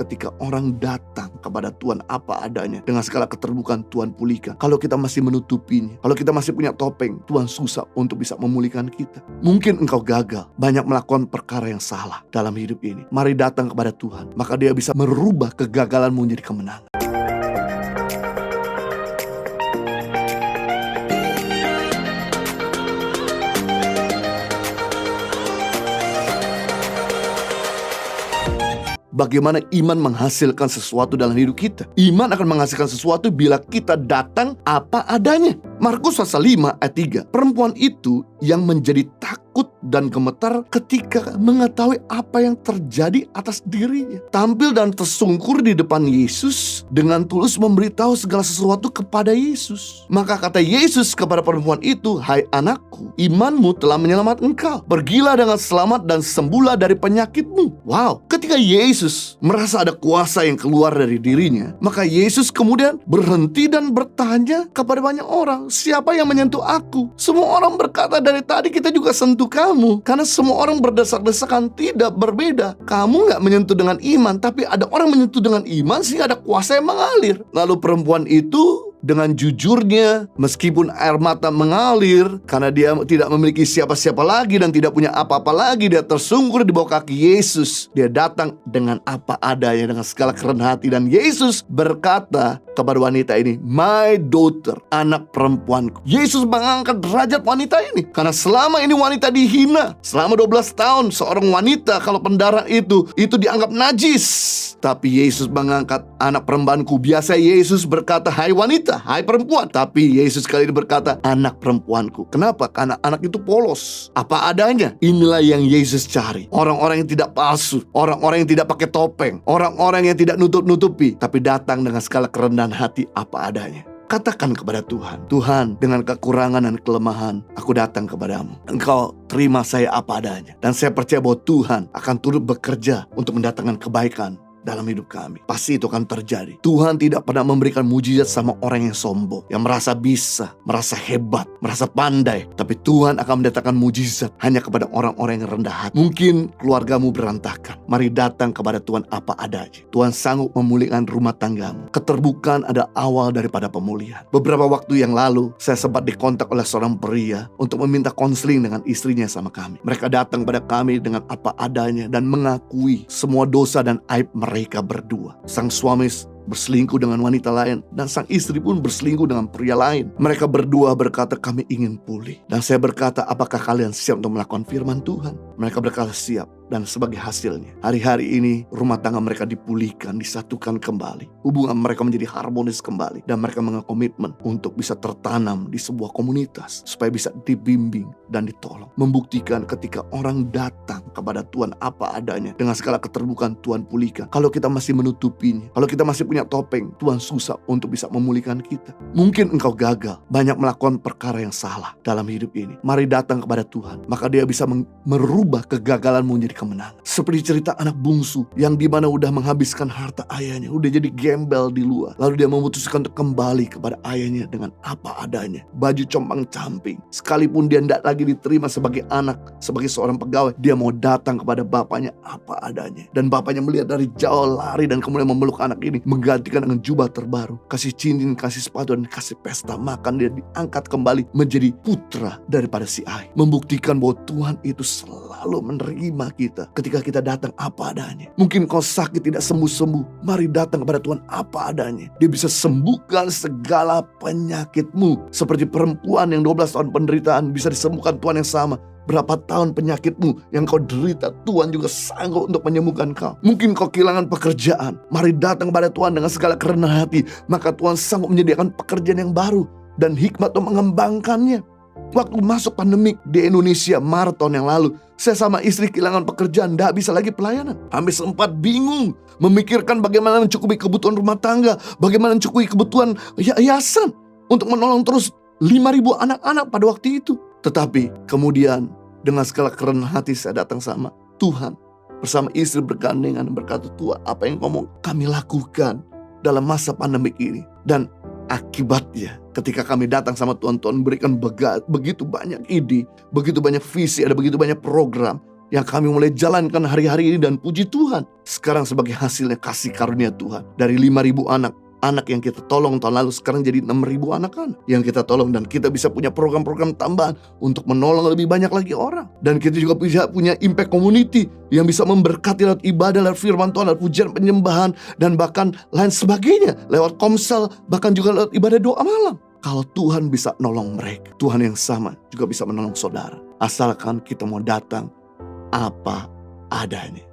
ketika orang datang kepada Tuhan apa adanya. Dengan segala keterbukaan Tuhan pulihkan. Kalau kita masih menutupinya, kalau kita masih punya topeng, Tuhan susah untuk bisa memulihkan kita. Mungkin engkau gagal banyak melakukan perkara yang salah dalam hidup ini. Mari datang kepada Tuhan, maka Dia bisa merubah kegagalanmu menjadi kemenangan. Bagaimana iman menghasilkan sesuatu dalam hidup kita? Iman akan menghasilkan sesuatu bila kita datang apa adanya. Markus pasal 5 ayat 3. Perempuan itu yang menjadi takut dan gemetar ketika mengetahui apa yang terjadi atas dirinya. Tampil dan tersungkur di depan Yesus dengan tulus memberitahu segala sesuatu kepada Yesus. Maka kata Yesus kepada perempuan itu, "Hai anakku, imanmu telah menyelamatkan engkau. Pergilah dengan selamat dan sembuhlah dari penyakitmu." Wow, ketika Yesus merasa ada kuasa yang keluar dari dirinya, maka Yesus kemudian berhenti dan bertanya kepada banyak orang, "Siapa yang menyentuh aku?" Semua orang berkata, "Dari tadi kita juga sentuh kamu." Karena semua orang berdesak-desakan tidak berbeda. Kamu gak menyentuh dengan iman, tapi ada orang menyentuh dengan iman sehingga ada kuasa yang mengalir. Lalu perempuan itu dengan jujurnya, meskipun air mata mengalir karena dia tidak memiliki siapa-siapa lagi dan tidak punya apa-apa lagi, dia tersungkur di bawah kaki Yesus. Dia datang dengan apa adanya, dengan segala kerendahan hati. Dan Yesus berkata kepada wanita ini, "My daughter," anak perempuanku. Yesus mengangkat derajat wanita ini karena selama ini wanita dihina. Selama 12 tahun seorang wanita kalau pendarah itu dianggap najis. Tapi Yesus mengangkat anak perempuanku. Biasa Yesus berkata, "Hai wanita, hai perempuan." Tapi Yesus kali ini berkata, "Anak perempuanku." Kenapa? Karena anak itu polos, apa adanya. Inilah yang Yesus cari. Orang-orang yang tidak palsu, orang-orang yang tidak pakai topeng, orang-orang yang tidak nutup-nutupi, tapi datang dengan segala kerendahan hati apa adanya. Katakan kepada Tuhan, "Tuhan, dengan kekurangan dan kelemahan, aku datang kepadamu. Engkau terima saya apa adanya. Dan saya percaya bahwa Tuhan akan turut bekerja untuk mendatangkan kebaikan dalam hidup kami." Pasti itu akan terjadi. Tuhan tidak pernah memberikan mujizat sama orang yang sombong, yang merasa bisa, merasa hebat, merasa pandai. Tapi Tuhan akan mendatangkan mujizat hanya kepada orang-orang yang rendah hati. Mungkin keluargamu berantakan. Mari datang kepada Tuhan apa adanya. Tuhan sanggup memulihkan rumah tanggamu. Keterbukaan ada awal daripada pemulihan. Beberapa waktu yang lalu, saya sempat dikontak oleh seorang pria untuk meminta konseling dengan istrinya sama kami. Mereka datang pada kami dengan apa adanya dan mengakui semua dosa dan aib mereka berdua. Sang suami berselingkuh dengan wanita lain dan sang istri pun berselingkuh dengan pria lain. Mereka berdua berkata, "Kami ingin pulih." Dan saya berkata, "Apakah kalian siap untuk melakukan firman Tuhan?" Mereka berkata siap. Dan sebagai hasilnya, hari-hari ini rumah tangga mereka dipulihkan, disatukan kembali. Hubungan mereka menjadi harmonis kembali. Dan mereka mengakomitmen untuk bisa tertanam di sebuah komunitas, supaya bisa dibimbing dan ditolong. Membuktikan ketika orang datang kepada Tuhan apa adanya, dengan segala keterbukaan Tuhan pulihkan. Kalau kita masih menutupinya, kalau kita masih punya topeng, Tuhan susah untuk bisa memulihkan kita. Mungkin engkau gagal banyak melakukan perkara yang salah dalam hidup ini. Mari datang kepada Tuhan, maka Dia bisa merubah kegagalanmu menjadi kemenangan. Seperti cerita anak bungsu yang dimana udah menghabiskan harta ayahnya, udah jadi gembel di luar, lalu dia memutuskan untuk kembali kepada ayahnya dengan apa adanya. Baju compang-camping, sekalipun dia tidak lagi diterima sebagai anak, sebagai seorang pegawai, dia mau datang kepada bapaknya apa adanya. Dan bapaknya melihat dari jauh, lari dan kemudian memeluk anak ini, menggantikan dengan jubah terbaru, kasih cincin, kasih sepatu, dan kasih pesta makan. Dia diangkat kembali menjadi putra daripada si ayah. Membuktikan bahwa Tuhan itu selalu menerima kita ketika kita datang apa adanya. Mungkin kau sakit tidak sembuh-sembuh, mari datang kepada Tuhan apa adanya. Dia bisa sembuhkan segala penyakitmu. Seperti perempuan yang 12 tahun penderitaan, bisa disembuhkan Tuhan yang sama. Berapa tahun penyakitmu yang kau derita, Tuhan juga sanggup untuk menyembuhkan kau. Mungkin kau kehilangan pekerjaan, mari datang kepada Tuhan dengan segala kerendahan hati, maka Tuhan sanggup menyediakan pekerjaan yang baru dan hikmat untuk mengembangkannya. Waktu masuk pandemik di Indonesia Maret tahun yang lalu, saya sama istri kehilangan pekerjaan, tidak bisa lagi pelayanan. Hampir sempat bingung memikirkan bagaimana mencukupi kebutuhan rumah tangga, bagaimana mencukupi kebutuhan yayasan untuk menolong terus 5.000 anak-anak pada waktu itu. Tetapi kemudian dengan segala kerendahan hati saya datang sama Tuhan, bersama istri bergandengan berkata, "Tuhan, apa yang kami lakukan dalam masa pandemik ini?" Dan akibatnya ketika kami datang sama Tuhan, Tuhan berikan begitu banyak ide, begitu banyak visi, ada begitu banyak program. yang kami mulai jalankan hari-hari ini, dan puji Tuhan, sekarang sebagai hasilnya kasih karunia Tuhan. Dari 5.000 anak yang kita tolong tahun lalu, sekarang jadi 6.000 anak-anak yang kita tolong. Dan kita bisa punya program-program tambahan untuk menolong lebih banyak lagi orang. Dan kita juga bisa punya impact community yang bisa memberkati lewat ibadah, lewat firman Tuhan, lewat pujian penyembahan, dan bahkan lain sebagainya, lewat komsel, bahkan juga lewat ibadah doa malam. Kalau Tuhan bisa nolong mereka, Tuhan yang sama juga bisa menolong saudara. Asalkan kita mau datang apa adanya.